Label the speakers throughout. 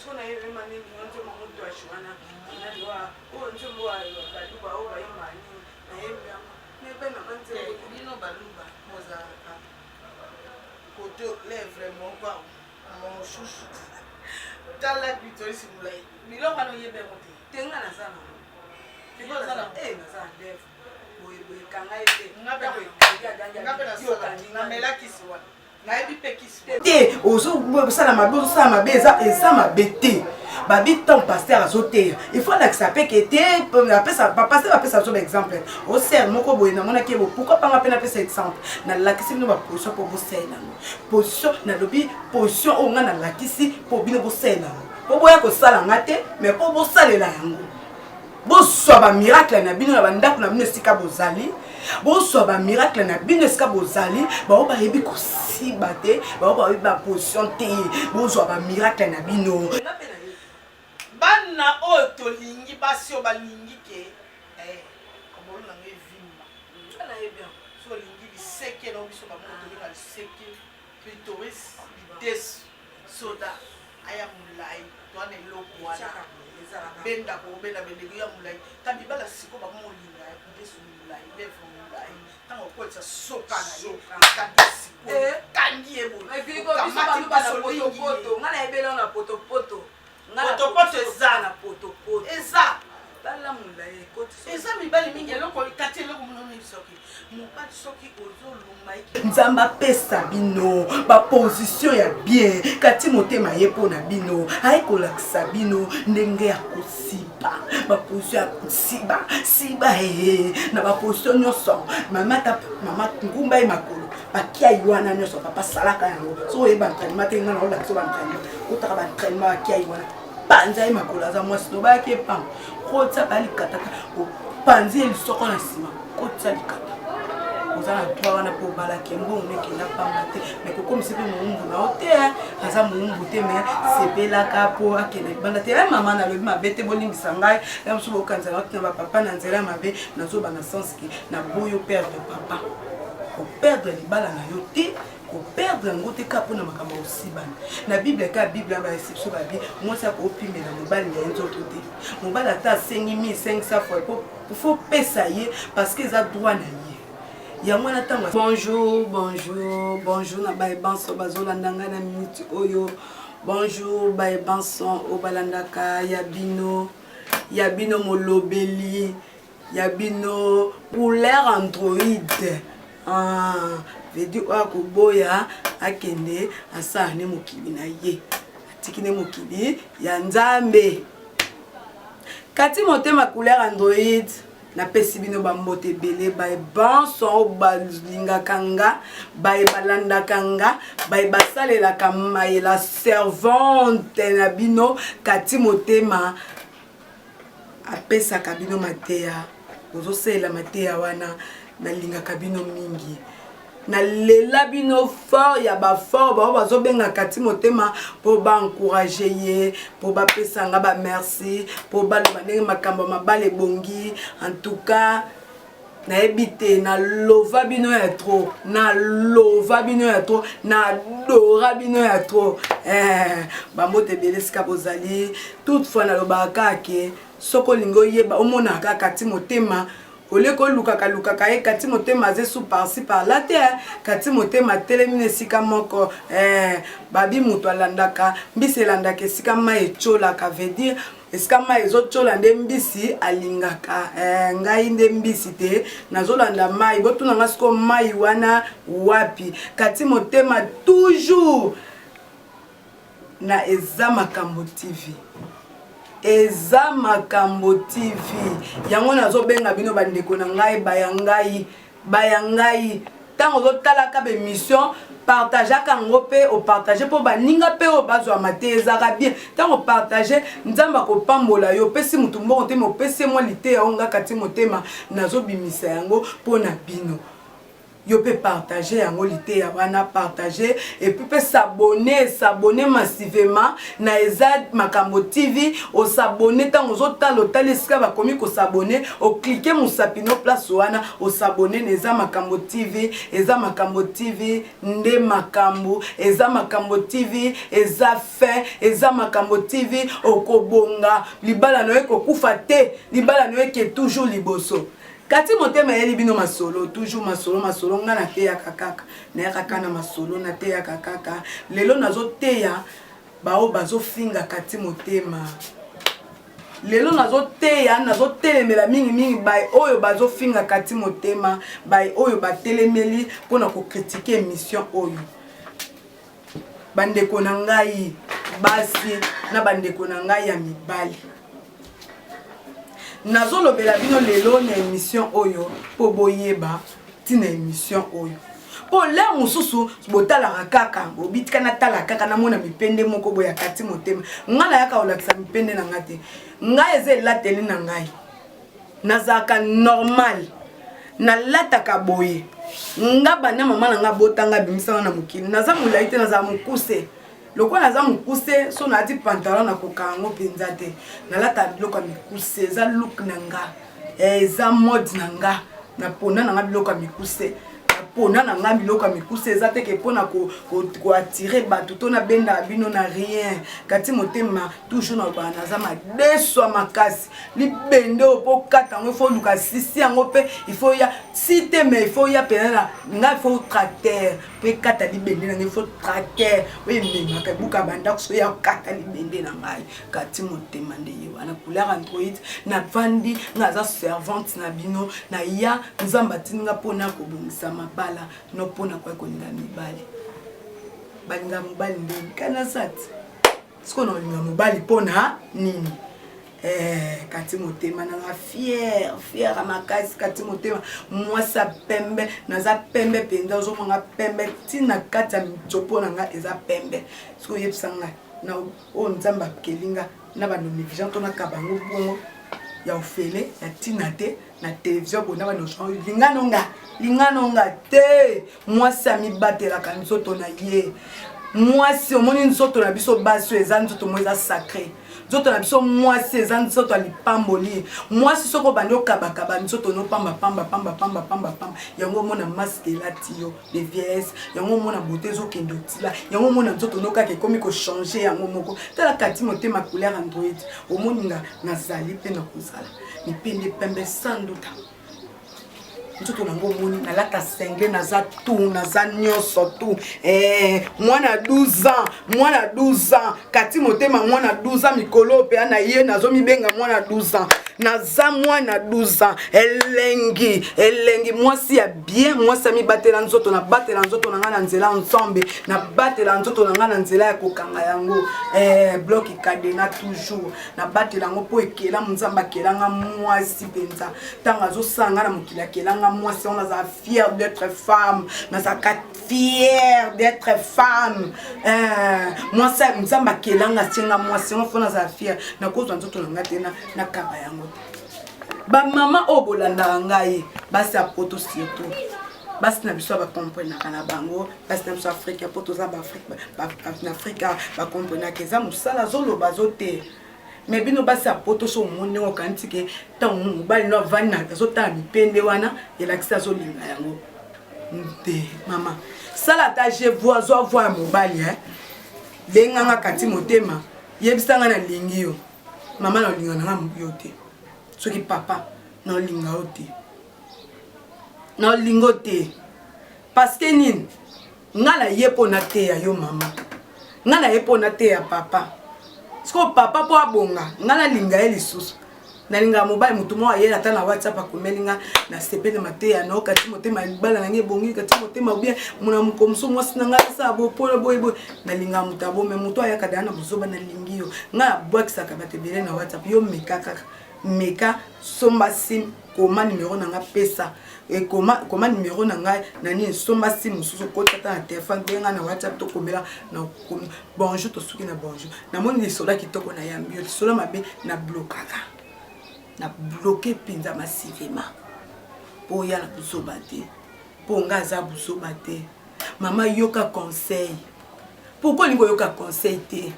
Speaker 1: sona yeye mani nzo mamutu ashwana nalwa o nzo mwa baluba o bayimani na yeye nebe na manze
Speaker 2: bino baluba moza koto les vraiment pas mon chouchou tala bitoli simulai biloko no yebe mote
Speaker 1: tenga na sana
Speaker 2: tiko sana
Speaker 1: na sana def boy kanga ete
Speaker 2: ngape na melaki siwa na ebi pekisi
Speaker 3: te ozo sala mabe ozo sala mabe eza mabe te babi tant pasteur azoteya il faut lakisa pe ke te apesa pasteur apesa zo exemple o ser moko boye na mona ke bo pourquoi pas ngapena pesa exemple na lakisi bino ba position pour bo sela position na lobi position o nga na lakisi pour bino bo sela po boya ko sala ngate mais po bo salela yango bo so ba miracle na bino na bandako na bino sika bozali bo so ba miracle na bino sika bozali ba o ba yebi ko siba te ba o ba yebi ba position te bo so ba miracle na bino
Speaker 2: bana oyo tolingi basi oyo balingi ke komolo na ngai vimba
Speaker 1: ala yebia
Speaker 2: so olingi liseke na biso bamoto tolinga liseke clitoris lidesu soda aya molai towana eloko wana bendako obenda bendeko ya molai tabibala siko bamolinga lidesu molai levre molai ntango okolisa soka na ye kangi siko kangi ye
Speaker 1: boye ngana yebela na potopoto
Speaker 2: potopoto eza na
Speaker 1: potopoto
Speaker 2: eza
Speaker 1: tala mulaye koti
Speaker 2: eza mibali mingi eloko kati eloko monono soki mobali soki ozolumba
Speaker 3: nzambe apesa bino baposition ya bien kati motema ye mpo na bino aye kolakisa bino ndenge ya kosiba baposition ya kosiba siba na baposition nyonso mama ngumba ye makolo bakia ye wana nyonso papa salaka yango so oyeba entraînement te nga na olakisa baentraînement otaka baentraînement bakia ye wana panza ye makolo aza mwasi tobayaki epamba kotia balikataka opanzi ye lisoko na nsima kotia likata oza na droit wana mpo obalaki mbongo nekenda pamba te me kokomisa mpe moumbu na o te aza moumbu te me sepelaka mpo akende libanda te ya mama nalobi mabe te bolimbisa ngai ya mosusu bokanzela otina bapapa na nzela ya mabe nazobana senske na boyi operdre papa operdre libala na yo te operdre yango te ka mpona makambo osibana na bible ka bible aba exception babi mwasi akoopimela mobali na ye nzoto te mobali ata asengi 1500 fois faut pesa ye parce que eza droit na ye yango wana ntango bonjour na bayebanso bazolanda ngai na minute oyo bonjour bayebanso oyo balandaka ya bino molobeli ya bino couleur android vedi oyo akoboya akende asala ne mokili na ye atiki ne mokili ya nzambe kati motema couleur android napesi bino bambote ebele baye banso oyo balingaka nga baye balandaka nga baye basalelaka mayela servante na bino kati motema apesaka bino mateya ozosalela mateya wana nalingaka bino mingi nalela bino fort ya bafort bao bazobenga kati motema mpo baencourage ye mpo bapesanga bamerci mpo baloba ndenge makambo mabala ebongi en tout cas nayebi te nalova bino ya trop nalova bino ya trop nadora bino ya trop bambote ebele esika bozali toutefois nalobaka ke soki olingi oyeba omonaka kati motema oleko lukaka ye kati motema aze su parci par la te kati motema telemi na esika moko babi moto alandaka mbisi elandaka esika mai etiolaka veut dire esika mai ezotiola nde mbisi alingaka ngai nde mbisi te nazolanda mai botuna nga siko mai wana wapi kati motema toujours na eza makambo tv eza makambo tv yango nazobenga bino bandeko na ngai bayangai ntango ozotalaka bemission partageaka yango mpe opartage mpo baninga mpe oyo bazwama te ezaka bien ntango opartage nzambe akopambola yo opesi motu mbongo te me opesi mwa lite yango nga kati motema nazobimisa yango mpo na bino yo peut partager yango lité ya wana partager et puis peut s'abonner massivement na Ezad Makambo TV o s'abonner tant aux autres l'hôtel esika ba komi ko s'abonner o cliquer mon sapino place wana o s'abonner na Ezad Makambo TV nde makambo Ezad Makambo TV Ezad fait Ezad Makambo TV o kobonga libala no eko kufa te libala no eke toujours liboso kati motema yeli bino masolo toujours masolo nga na teya kakaka na ya kakana masolo na teya kakaka lelo nazo teya bao bazo finga kati motema lelo nazo telemela mingi bai oyo bazo finga kati motema bai oyo batelemeli pona ko critiquer émission oyo bandeko na ngai basi na bandeko na ngai ya mibali nazolobela bino lelo na émission oyo po boyeba tina émission oyo po la mususu botala kaka obitika na tala kaka na mona mipende moko boya kati motema ngala yaka olakisa mipende na ngate ngai eze lateli na ngai nazaka normal na lataka boye ngaba na mama na ngabotanga bimisa na mukili naza mulaite naza mukuse loko naza mukuse so na ati pantalon na kokango penza te na lata biloko mikuse eza look nanga eza mode nanga na pona na biloko mikuse pona na nga biloko mikuse eza te ke pona ko attirer bato to na benda bino na rien kati motema toujours na bana naza madeso makasi libende opo kata ngo fo luka sisi yango pe il faut ya cité mais il faut ya pena nga il faut tracteur pe kata libende na il faut tracteur we mema ka buka banda so ya kata libende na ngai kati motema ndeye wana couleur android na vandi ngaza servante na bino na ya nzamba tinga pona ko bungisa mabala no pona kwa kolinga mibali balinga mobali ndeni kana sati siko na kolinga mobali pona nini kati motema na fier makasi kati motema mwasa pembe naza pembe penda ozo manga pembe tina kati ya mitopo na nga eza pembe siko yebisanga na o nzamba kelinga na ba négligent to na kabango bongo ya ofele ya tina te na télévision bona ba no linganonga te mwasi amibatela nzoto na ye mwasi omoni nzoto na biso baso eza nzoto mo eza sacré nzoto na biso mwasi eza nzoto alipamboli mwasi soko bandi okabakaba nzoto no pamba yango mona masque elati yo de vieillesse yango mona beauté ezokende otila yango mona nzoto no kaka ekomi kochanger yango moko tala kati motema couleur android omoninga nazali mpe na kozala mipende pembe sanduta nzoto nango moni nalata sengle naza tout naza nyonso tout mwana 12 ans kati motema mwana 12 ans mikolo pe na ye nazo mibenga mwana 12 ans naza mwana 12 ans elengi mwasi ya bien mwasi mi batela nzoto na batela nzoto na ngana nzela ensemble na batela nzoto na ngana nzela ya kokanga yango bloc cadena toujours na batela ngo po ekela muzamba kelanga mwasi penza tanga zo sanga na mukila kelanga mwasi on a fier d'être femme naza fier d'être femme mwasi muzamba kelanga tsenga mwasi on fona za fier na kozwa nzoto na ngatena na kaba yango ba mama obolanda ngai basi apoto surtout basi na biso ba comprendre kana bango basi na biso Afrique poto za ba Afrique ba comprendre que za musala zolo bazote mais bino basi apoto so monde o kantike tangu bali no vana zota mipende wana elakisa zo linga yango nte mama sala ta je vois mobali benganga kati motema yebisanga na lingi yo mama na linga na yote soki papa na linga ote parce que nini ngala yepo na te ya yo mama ngala yepo na te ya papa siko papa po abonga ngala linga ye lisusu na linga mobile mutu mo ayela ta na WhatsApp akomelinga na sepele mateya na okati motema libala na nge bongi kati motema bien muna mukomso mwasi na ngala sa bo polo boy na linga mutu abome mutu ayaka dana buzoba na lingi yo nga bwakisa ka batebele na WhatsApp yo meka somba sim koma numéro na nga pesa et koma numéro na nga nani somba sim mususu kota ta téléphone benga na WhatsApp to komela na bonjour to suki na bonjour na moni sola kitoko na yambi sola mabe na blokaka na bloqué pinza massivement pour y aller pour sauver ponga za buzoba te mama yoka conseil pourquoi lingo yoka conseil te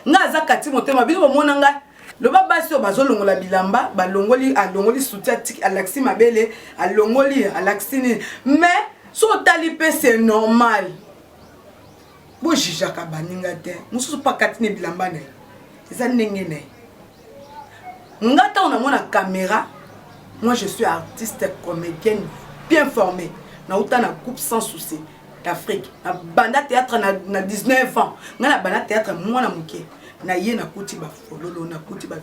Speaker 3: nga za kati motema bino bomona nga loba basi o bazolongola bilamba balongoli alongoli soutien Alexis Mabele alongoli Alexis mais so tali pe c'est normal bo jijaka baninga te mususu pa katine bilamba na eza ndenge ne ngata on a mona caméra. Moi je suis artiste comédienne bien formée na uta na coupe sans souci d'Afrique na banda théâtre na 19 ans na banda théâtre moi na muke na ye na kuti ba fololo na kuti ba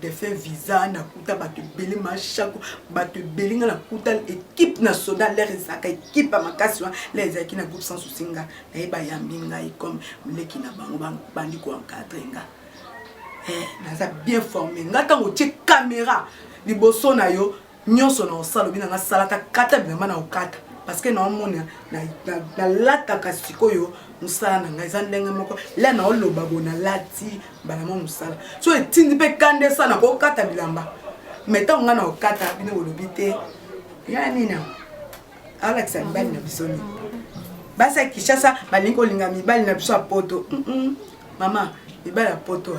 Speaker 3: défait visa na kuta ba te belé machako ba te belinga na kuta équipe nationale les ezaka équipe à makasi les ezaki na groupe sans souci nga na ye ba yambinga comme leki na bango bandi ko encadrer nga naza bien formé nga tango tie caméra liboso na yo nyonso na osalo bina nga salaka kata bilamba na okata parce que na omona na lata kasikoyo musala na nga eza ndenge moko la na oloba bona lati bana mo musala so etindi pe kande sana ko kata bilamba meta nga na okata bino olobi te ya nina Alex mbali na bisoni basa Kishasa balingo linga mibali na biso poto mama mibali ya poto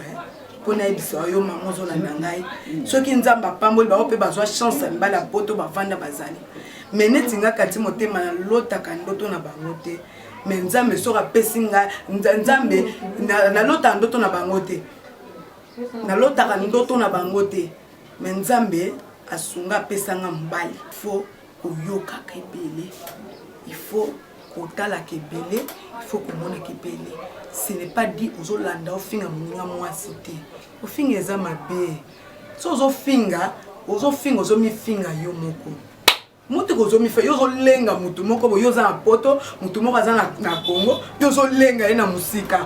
Speaker 3: pona biso yo mama zo na ngai soki nzamba pamboli ba ope bazwa chance mbala poto bavanda bazali meneti nga kati motema na lota kandoto na bangote mais nzambe soka pesinga nzambe na lota ndoto na bangote na lota kandoto na bangote mais nzambe asunga pesanga mbali faut koyoka kebele il faut kotala kebele il faut komona kebele ce n'est pas dit aux Hollandais au finga moninga moi cité au finga eza mabe so zo finga ozo mi finga yo moko mutu kozo mi fa yo zo lenga mutu moko bo yo za poto mutu moko za na Congo yo zo lenga ina musika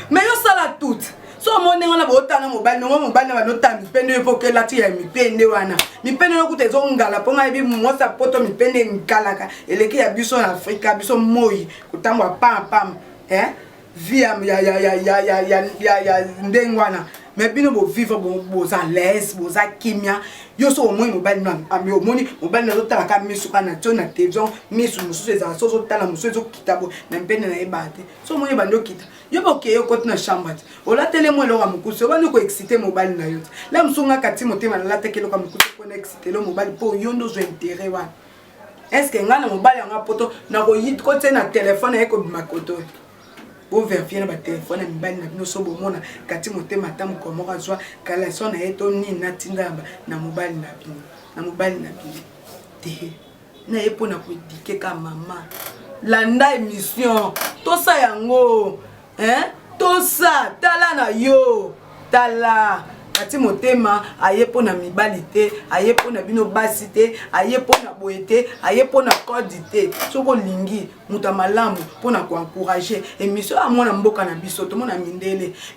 Speaker 3: mais yo sala tout so monenga na botana mobile na banota mipende yo pokela ti ya mipende wana mipende no kutezo ngala ponga ebi mosa poto mipende nkalaka eleki ya biso na Afrika biso moyi kutangwa pam via ya ndengwana mais bino bo vivre bo za l'aise bo za kimia yo so omoi mobile na ami omoni mobile na zotala ka misu kana tona télévision misu mususu eza so tala mususu zo kitabo na mpende na ebate so omoni bando kita yo boke yo kote na chambre ola tele mo lo amukuso bani ko exciter mobile na yo la msunga kati motema na la tekelo ka mukuso ko na exciter lo mobile po yo ndo zo intérêt wa est-ce que ngana mobile nga poto na ko yit kote na téléphone e ko bimakoto bo vérifier na ba téléphone na mibali na bino so bomona kati motema tamu ko moka zwa kala so na eto ni na tinda na mobile na bino te na epo na ko dike ka mama landa émission to sa yango tosa tala na yo tala kati motema ayepo na mibali te ayepo na bino basi te ayepo na boete ayepo na kodi te soko lingi muta malamu pona ko encourager émission amona mboka na biso to mona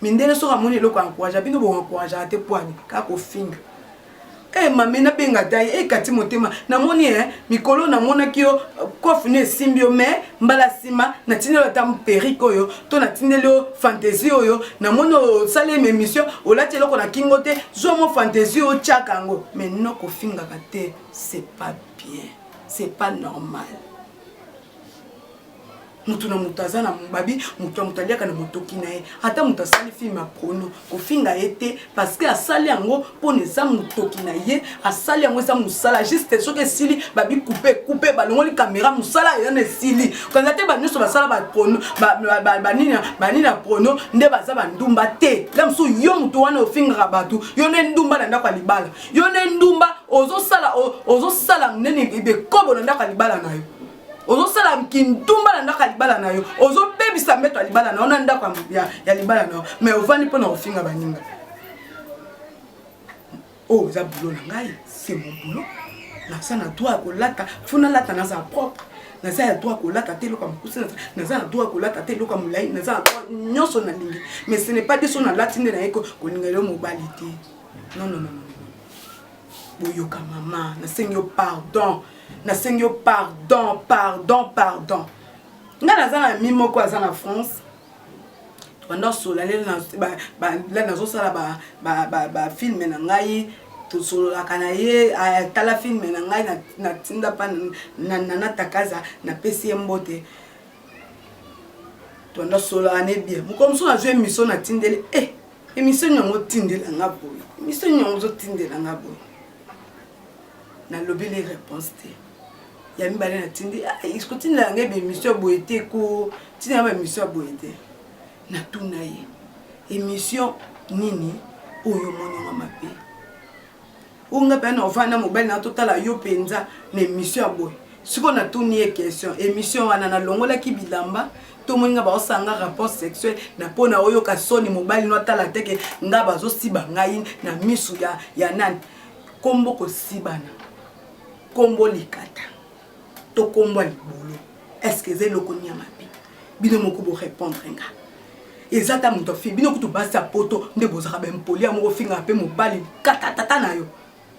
Speaker 3: mindele soko amoni loko encourager bino bo encourager te poani ka ko finga mamena benga dai kati motema na moni mikolo na mona kio kofune simbio me mbala sima na tinelo tam periko yo to na tinelo fantasy yo na mono sale émission olati loko na kingote zomo fantasy o chakango mais non ko finga kate c'est pas bien c'est pas normal mutu na mutaza na mbabi mutu mutaliaka na motoki na ye ata mutu asali film aprono kofinga ete parce que asali yango pone za mutoki na ye asali yango za musala juste soki esili babi couper balongoli caméra musala yana esili kanza te banyonso basala baprono banina prono nde baza bandumba te la msu yo mutu wana ofingaka bato yo ne ndumba na ndako ya libala yo ne ndumba ozosala nene bekobo na ndako ya libala na yo ozo sala mkindumba na ndaka libala na yo ozo bebisa mbeto libala na ona ndaka ya libala na yo mais ovani pona ofinga baninga za boulot na ngai c'est mon boulot na ça na droit ko lata funa lata na za propre na za droit ko lata te loka mkusi na za droit ko lata te loka mulai na za droit nyonso na lingi mais ce n'est pas des son na latine na eko ko ninga le mobilité non boyoka mama na senyo pardon na senyo pardon nga naza na mimoko aza na France pendant solale na zo sala ba film na ngai tosololaka na ye atala filme na ngai natinda mpa na takaza napesi ye mbote tonda sololaka ne bien moko mosusu nazwa émission natindeli émission nyongo otindela nga boye émission nyongo ozotindela nga boye nalobeli réponse te ya mibale natindi kotindela nga émission boye te ko tindela ba émission boye te natuna ye émission nini oyo monionga mabe unga pena ofana mobile na totala yo penza na émission ya boye siko natuni ye question émission wana na longola ki bilamba to moninga ba osanga rapport sexuel na pona oyo ka soni mobile no tala teke nga bazo siba ngai na misu ya nani kombo ko sibana kombo likata to kombo libolo est-ce que zelo ko nya mabe bino moko bo répondre nga ezata muto fi bino kutu basa poto nde bozaka ba mpoli ya moko finga pe mobali kata tata na yo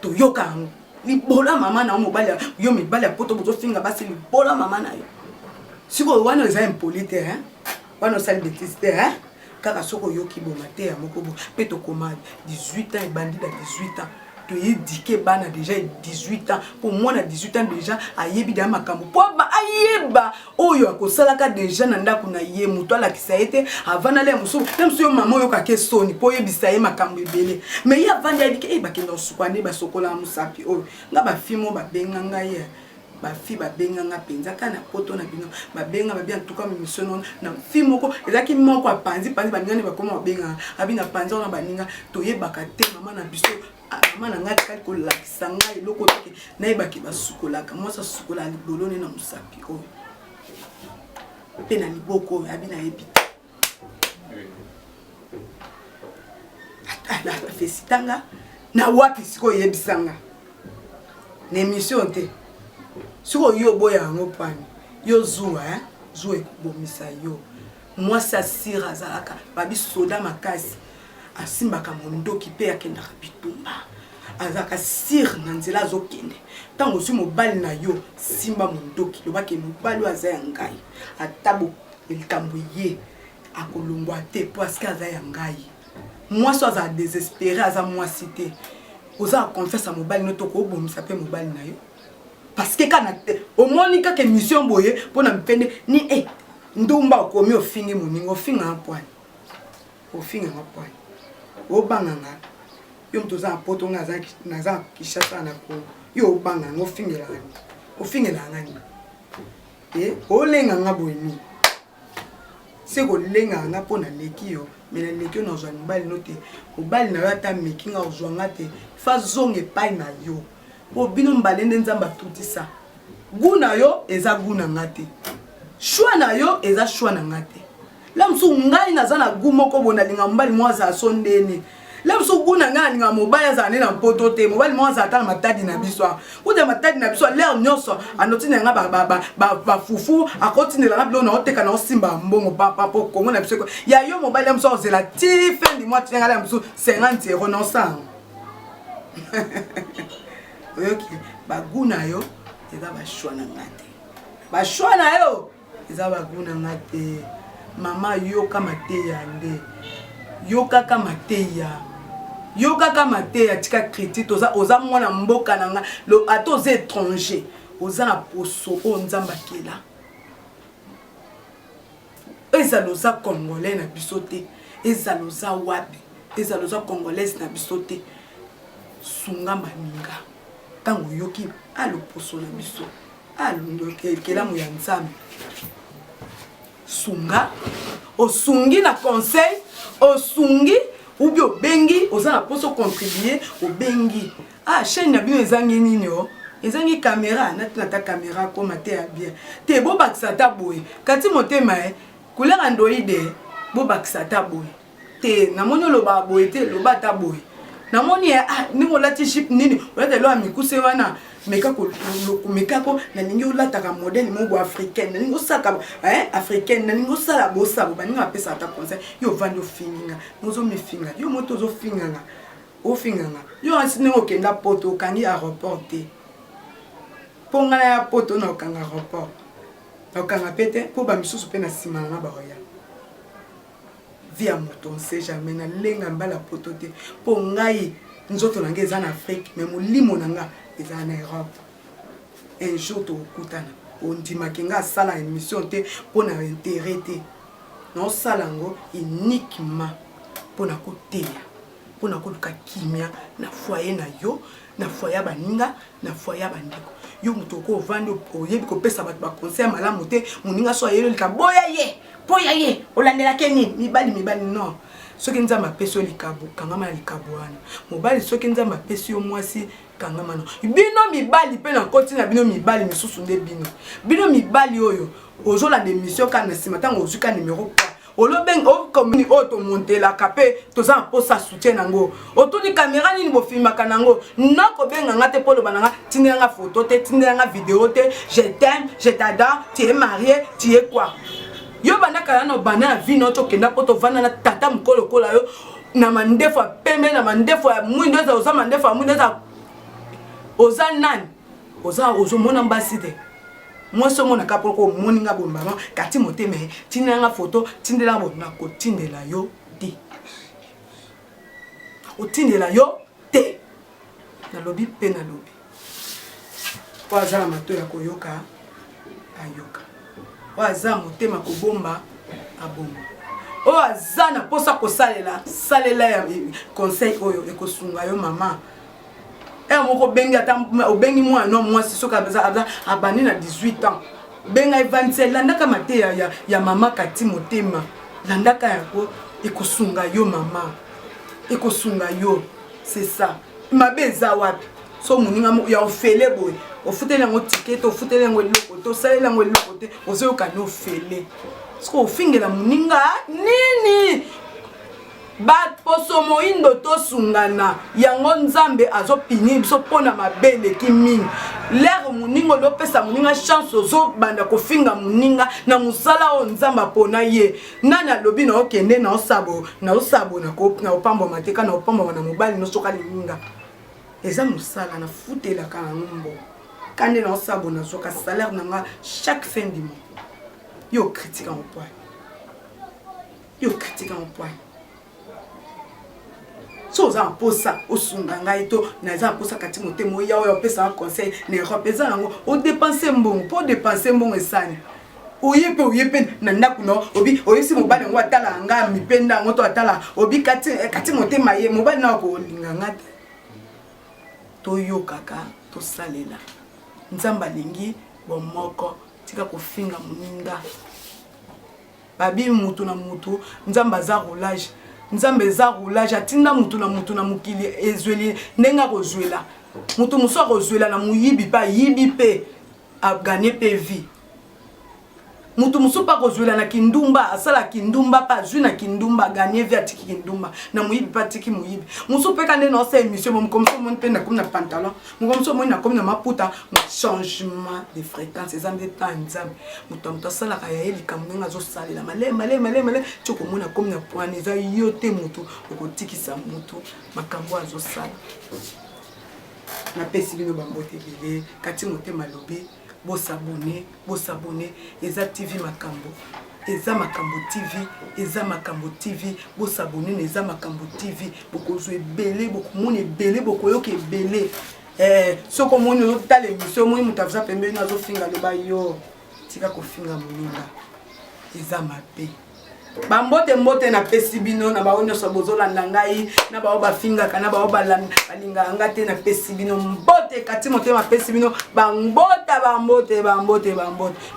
Speaker 3: to yoka ngo libola mama na mobali yo mibali ya poto bozo finga basi libola mama na yo siko wana eza impolite wana osali bêtise te kaka soko yoki boma te ya moko bo pe tokoma 18 ans ebandi na 18 ans toyedike bana déjà 18 ans pour moi na 18 ans déjà ayebi da makambo po ba ayeba oyo akosalaka déjà na ndako na ye muto alakisa ete avana le musu même si yo mama oyo ka kesoni po yebisa ye makambo ebele mais ya vanda yedike bakenda osukwane basokola musapi oyo nga ba fimo ba benga ngai ba fi ba benga nga penza kana poto na bino ba benga ba bien tuka mission na fi moko ezaki moko apanzi ba ngani ba koma benga abina panza na baninga toyebaka te mama na biso mama na ngati kali ko lakisa ngai loko toke na yebaki basukolaka moi sa sukola libolone na musapi oyo pe na liboko abina yebi la fesitanga na wapi siko yebisanga na émission te siko yo boya yango pani yo zuwa zuwa ekubomisa yo mwasi asira azalaka babi soda makasi asimbaka mondoki mpe akendaka bitumba azalaka sire na nzela azokende ntango osi mobali na yo simba mondoki lobaki mobali oyo aza ya ngai atabo likambo ye akolongwa te po aske aza ya ngai mwasi oyo azala désespéré aza mwasi te oza akonfiance ya mobali no toko obomisa mpe mobali na yo parce que kana te omoni kaka émission boye mpona mpende ni ndumba okomi ofingi moningo ofinga nga pwani ofinga nga pwani obanga nga yo mtu oza poto nga naza kishasa na ko yo obanga nga ofingela ngani olenga nga boye ni se kolenga nga mpona leki yo me na leki yo na ozwa mobali no te mobali na yo ata meki nga ozwa nga te fa zonga epai na yo po bino mbale nde nzambe atutisa guna yo eza guna nga te shwa na yo eza shwa na nga te la msu ngai naza na gu moko bona linga mobali mwaza asondeni la msu guna ngai linga mobali aza ne na poto te mobali mwaza ata na matadi na biso kuja matadi na biso l'air nyonso anotina nga ba fufu akotinela na bilo na oteka na osimba mbongo papa po kongo na biso ya yo mobali la msu ozela ti fin du mois tinga la msu 50 € na sang oyoki baguna yo eza bashwa na nga te bashwa na yo eza baguna nga te mama yoka mateya nde yokaka mateya tika critique oza mwana mboka na nga ata oza étranger oza na poso oyo nzambe akela ezala oza congolais na biso te ezala oza wapi ezala oza congolaise na biso te sunga maninga tango yoki aloposo na biso alokelamu ya nzambe sunga osungi na conseil osungi ubi obengi oza na poso contribuer obengi chaîne na bino ezangi nini ezangi caméra natinata caméra koma te ya bien te bobakisa ta boye kati motema couleur androide bobakisa ta boye te namoni oloba boye te loba ta boye namoni ningo lati chip nini olata lo amikuse wana mekako na ningi olataka modèle moko africaine na ningi osaka africaine na ningi osala bosabo baninga apesa ata conseil yo vandi ofinginga nozo mifinga yo moto ozofinganga ofinganga yo asine okenda poto okangi aéroport te pongana ya poto na okanga aéroport na okanga pete po bamisusu mpe na nsima na baroya via moto on sait jamais na lenga mbala poto te po ngai nzoto nanga eza na Afrique mais molimo nanga eza na Europe. Un jour tokutana ondimaki nga asala émission te mpona intérêt te naosala yango uniquement mpona koteya mpona koluka kimia na foyer na yo na foyer ya baninga na foyer ya bandeko yo moto okovandi oyebi kopesa bato baconseil malamu te moninga so ayelolika boya ye olandelake nini mibali non soki nzambe apesi yo likabo kangama na likabo wana mobali soki nzambe apesi yo mwasi kangama no bino mibali mpe na koti na bino mibali misusu nde bino mibali oyo ozolanda émission kana na nsima ntango ozwi ka numéro kwa olobengi okomuni oyo tomontelaka mpe toza na mposa soutien nango otuni kamera nini bofilmaka nango nakobenganga te mpo oloba nanga tindelanga photo te tindelanga video te je t'aime je t'adore tu es marié tu es quoi yo bandaka na bana na vie no tokenda mpo tovanda na tata mokolokola yo na mandefu ya pembe na mandefu ya mwindo eza oza mandefu ya mwindo eza oza nani ozomona mbasi te mwasi omonaka mpo komoninga bombama kati motema tindelanga photo tindelanga bo nakotindela yo te nakotindela yo te nalobi mpe nalobi po aza na mato ya koyoka ayoka oyo aza motema kobomba abomba oyo aza na mposa kosalela ya conseil oyo ekosunga yo mama moko bengi ata obengi mwana mwasi soki abandi na 18 ans benga evanse landaka mateya ya mama kati motema landaka yango ekosunga yo mama ekosunga yo c'est ça mabe eza wapi so moninga ya ofele boye ofuteli yango tikete ofuteli yango eloko te osaleli yango eloko te ozoyokani ofele soki ofingela moninga nini baposo moindo tosungana yango nzambe azopini biso mpona mabe eleki mingi lere moninga olopesa moninga chance ozobanda kofinga moninga na mosala oyo nzambe apona ye nani alobi naokende naosabo na opambwama te ka na opambwama na mobali nosoka lininga eza mosala nafutelaka na ngombo kande naosabo nazoka salaire nanga chaque fin du mois yo critique en point so oza mposa osunga ngai to naza mposa kati motema oya oyo opesaka conseil na Europe eza nango odepanse mbongo mpo odepanse mbongo esani oye mpe na ndako no obi oyesi mobali yango atala nga mipenda yango to atala obi kati motema ye mobali na kolinga nga te toyokaka tosalela nzambe alingi bomoko tika kofinga moninga babi mutu na mutu nzambe aza roulage nzambe eza roulage atinda mutu na mokili ezweli ndenge akozwela mutu mosu akozwela na moyibi mpe ayibi mpe aganye mpe vie mutu mosu mpe akozwela na kindumba asala kindumba mpe azwi na kindumba aganye vie atiki kindumba na moyibi mpe atiki moyibi mosu mpe kande na osa émission mokomisi omoni mpe nakomi na pantalon mokomisi omoni nakomi na maputa changement de fréquence eza nde ta nzambe moto asalaka ya ye likambo ndenge azosalela malema ti okomoni akomi na poine eza yo te motu okotikisa motu makambo azosala napesi bino bambote ebele kati motema alobi bosabone eza tv makambo eza makambo tv eza makambo tv bosabone na eza makambo tv bokozwa ebele bokomona ebele bokoyoka ebele soki omoni ozotala émission omoni moto aza pembeni azofinga loba yo tika kofinga moninga eza mabe bambote napesi bino na bao nyonso bozolanda ngai na bao bafingaka na bao balingaka nga te napesi bino mbote kati motema apesi bino bambote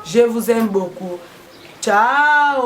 Speaker 3: je vous aime beaucoup ciao.